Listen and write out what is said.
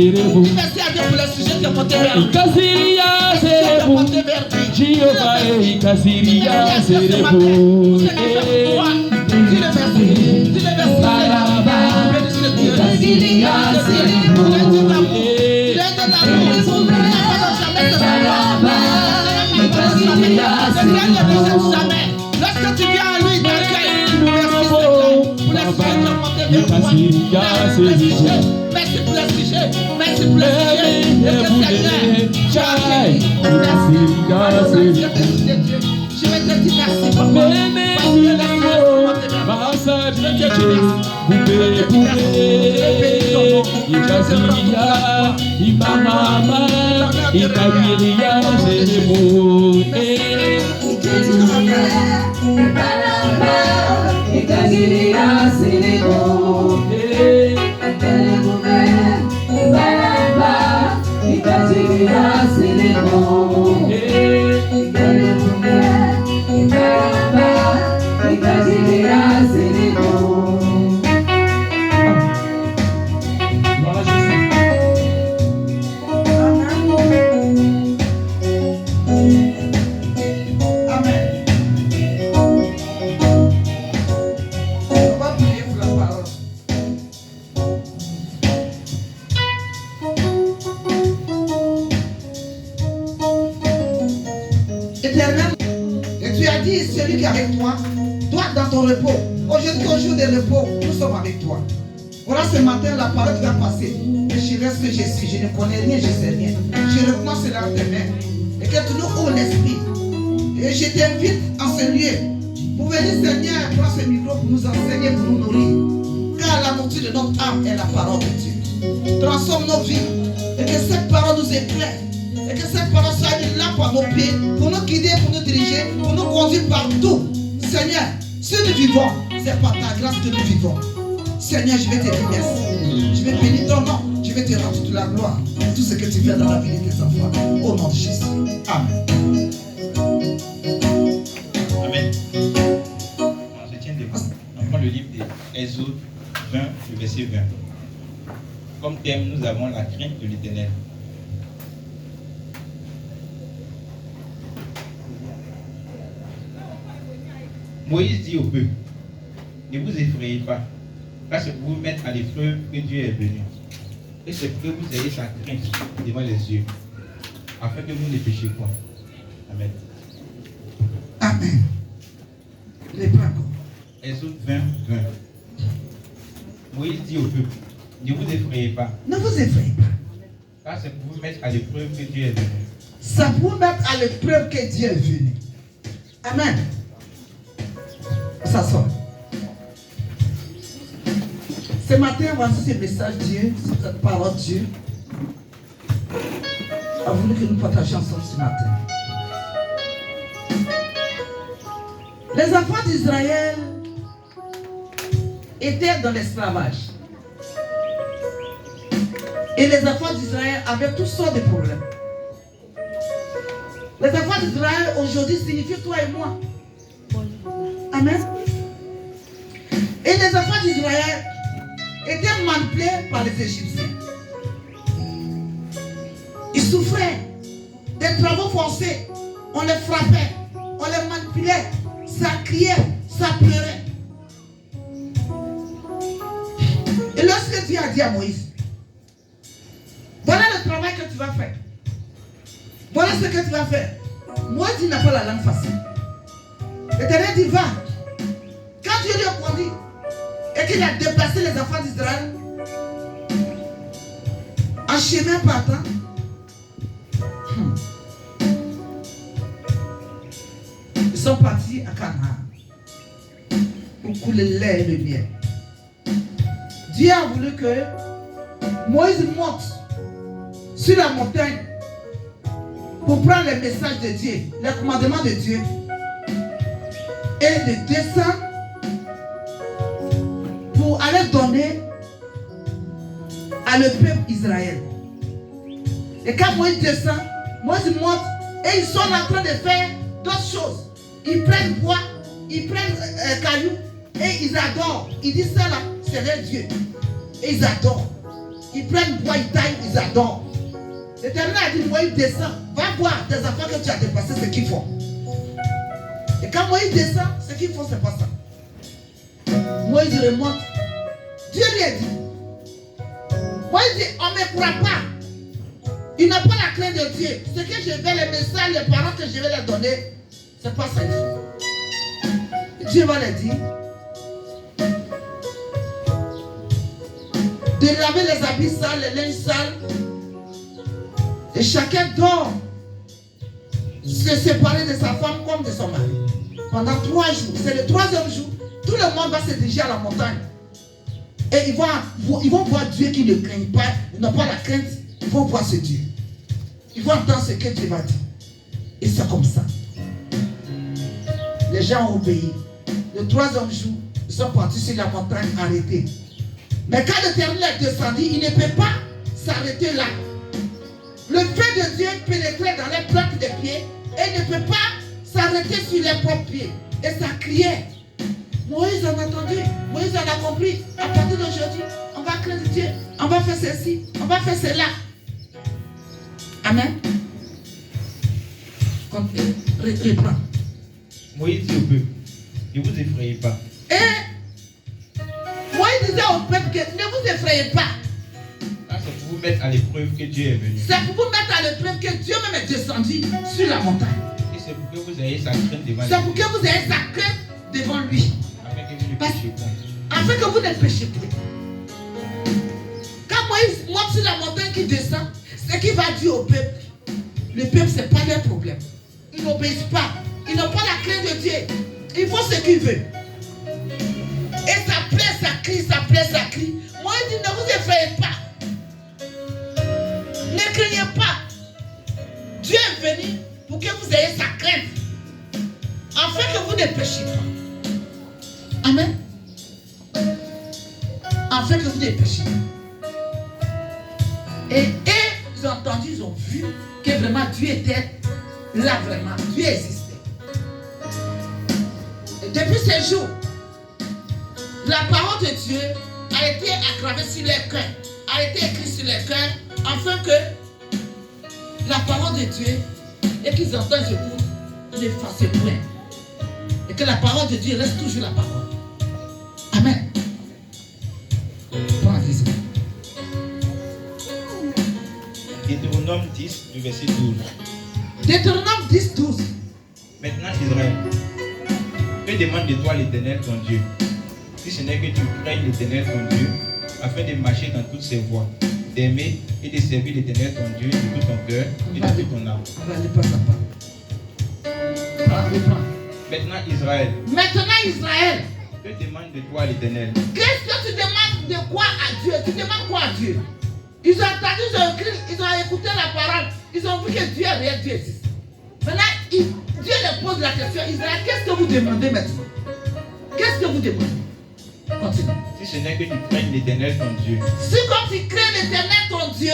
Serebu. Merci à Dieu pour le sujet qui est porté vers lui. Ikasiria Serebu. Jehovah Ikasiria Serebu. Lorsque tu viens à lui, d'accueil, merci pour le sujet, merci pour le sujet. Je vais te dire merci, papa. Celui qui est avec toi, toi dans ton repos. Aujourd'hui, au jour de repos, nous sommes avec toi. Voilà ce matin, la parole qui va passer. Je reste ce que je suis, je ne connais rien, je ne sais rien. Je reprends cela en tes mains. Et que tu nous ouvres l'esprit. Et je t'invite en ce lieu pour venir, Seigneur, prendre ce micro pour nous enseigner, pour nous nourrir. Car la nourriture de notre âme est la parole de Dieu. Transforme nos vies. Et que cette parole nous éclaire. Et que cette parole soit une lampe à nos pieds, pour nous guider, pour nous diriger, pour nous conduire partout. Seigneur, si nous vivons, c'est par ta grâce que nous vivons. Seigneur, je vais te dire merci. Je vais bénir ton nom. Je vais te rendre toute la gloire. Tout ce que tu fais dans la vie de tes enfants. Au nom de Jésus. Amen. Amen. Je tiens debout. On prend le livre d'Exode 20, le verset 20. Comme thème, nous avons la crainte de l'Éternel. Moïse dit au peuple, ne vous effrayez pas, car c'est pour vous mettre à l'épreuve que Dieu est venu. Et c'est pour que vous ayez sa crainte devant les yeux, afin que vous ne péchiez point. Amen. Amen. Les pas encore. Exode 20, 20. Moïse dit au peuple, ne vous effrayez pas. Ne vous effrayez pas. Car c'est pour vous mettre à l'épreuve que Dieu est venu. C'est pour vous mettre à l'épreuve que Dieu est venu. Amen. S'asseoir. Ce matin, voici ce message Dieu, cette parole Dieu a voulu que nous partagions ensemble ce matin. Les enfants d'Israël étaient dans l'esclavage. Et les enfants d'Israël avaient toutes sortes de problèmes. Les enfants d'Israël aujourd'hui signifient toi et moi. Amen. Et les enfants d'Israël étaient manipulés par les Égyptiens. Ils souffraient des travaux forcés. On les frappait, on les manipulait. Ça criait, ça pleurait. Et lorsque Dieu a dit à Moïse, voilà le travail que tu vas faire. Voilà ce que tu vas faire. Moïse n'a pas la langue facile. L'Éternel dit, va. Quand Dieu lui a conduit et qu'il a déplacé les enfants d'Israël en chemin partant, ils sont partis à Canaan pour couler le lait et le miel. Dieu a voulu que Moïse monte sur la montagne pour prendre les messages de Dieu, les commandements de Dieu, et de descendre pour aller donner à le peuple Israël. Et quand Moïse descend, Moïse monte et ils sont en train de faire d'autres choses. Ils prennent bois, ils prennent cailloux et ils adorent. Ils disent ça là, c'est leur Dieu. Et ils adorent. ils prennent bois, ils taillent, ils adorent. L'Éternel a dit, Moïse descend, va voir tes enfants que tu as dépassé ce qu'ils font. Et quand Moïse descend, ce qu'ils font, c'est pas ça. Moïse remonte. Dieu lui a dit. Moïse dit, on ne me croit pas. Il n'a pas la crainte de Dieu. Ce que je vais, les messages, les parents que je vais leur donner, c'est pas ça qu'il faut. Dieu va leur dire de laver les habits sales, les linges sales. Et chacun doit se séparer de sa femme comme de son mari. Pendant 3 jours. C'est le 3e jour. Tout le monde va se diriger à la montagne. Et ils vont voir Dieu qui ne craignent pas. Ils n'ont pas la crainte. Ils vont voir ce Dieu. Ils vont entendre ce que Dieu va dire. Et c'est comme ça. Les gens ont obéi. Le 3e jour, ils sont partis sur la montagne arrêtés. Mais quand l'Éternel est descendu, il ne peut pas s'arrêter là. Le feu de Dieu pénétrait dans les plantes des pieds et ne peut pas s'arrêter sur les propres pieds. Et ça criait. Moïse en a entendu. Moïse en a compris. À partir d'aujourd'hui, on va craindre Dieu. On va faire ceci. On va faire cela. Amen. Reprends. Moïse dit au peuple, ne vous effrayez pas. Et Moïse disait au peuple que ne vous effrayez pas. Là, c'est pour vous mettre à l'épreuve que Dieu est venu. C'est pour vous mettre à l'épreuve que Dieu même est descendu sur la montagne. Et c'est pour que vous ayez sa crainte devant lui. C'est pour que vous ayez sa crainte devant lui. Afin que vous ne péchiez point. Afin que vous ne péchiez plus. Quand Moïse monte sur la montagne qui descend, c'est qu'il va dire au peuple. Le peuple, ce n'est pas leur problème. Ils n'obéissent pas. Ils n'ont pas la crainte de Dieu. Ils font ce qu'ils veulent. Et ça plaît, ça crie, ça plaît, ça crie. Moïse dit, ne vous effrayez pas. Ne craignez pas. Dieu est venu pour que vous ayez sa crainte. Afin que vous ne péchiez pas. Amen. Afin que vous ne péchiez pas. Et ils ont entendu, ils ont vu que vraiment Dieu était là, vraiment. Dieu existait. Et depuis ce jour, la parole de Dieu a été aggravée sur les cœurs, a été écrite sur les cœurs, afin que la parole de Dieu, et qu'ils entendent ce cours, ne fasse point. Et que la parole de Dieu reste toujours la parole. Amen. Prends la vision. Deutéronome 10, du verset 12. Deutéronome 10, 12. Maintenant, Israël, que demande de toi l'Éternel ton Dieu, si ce n'est que tu craignes l'Éternel ton Dieu, afin de marcher dans toutes ses voies, d'aimer et de servir l'Éternel ton Dieu de tout ton cœur et de toute ton âme. On va aller par sa part. Maintenant, Israël, Que demande de toi l'Éternel? Qu'est-ce que tu demandes de quoi à Dieu? Tu demandes quoi à Dieu? Ils ont entendu, ils ont écrit, ils ont écouté la parole. Ils ont vu que Dieu est réel, Dieu existe. Maintenant, Dieu leur pose la question, Israël, qu'est-ce que vous demandez maintenant? Qu'est-ce que vous demandez? Continue. Si ce n'est que tu craignes l'Éternel ton Dieu. Si quand tu crains l'Éternel ton Dieu,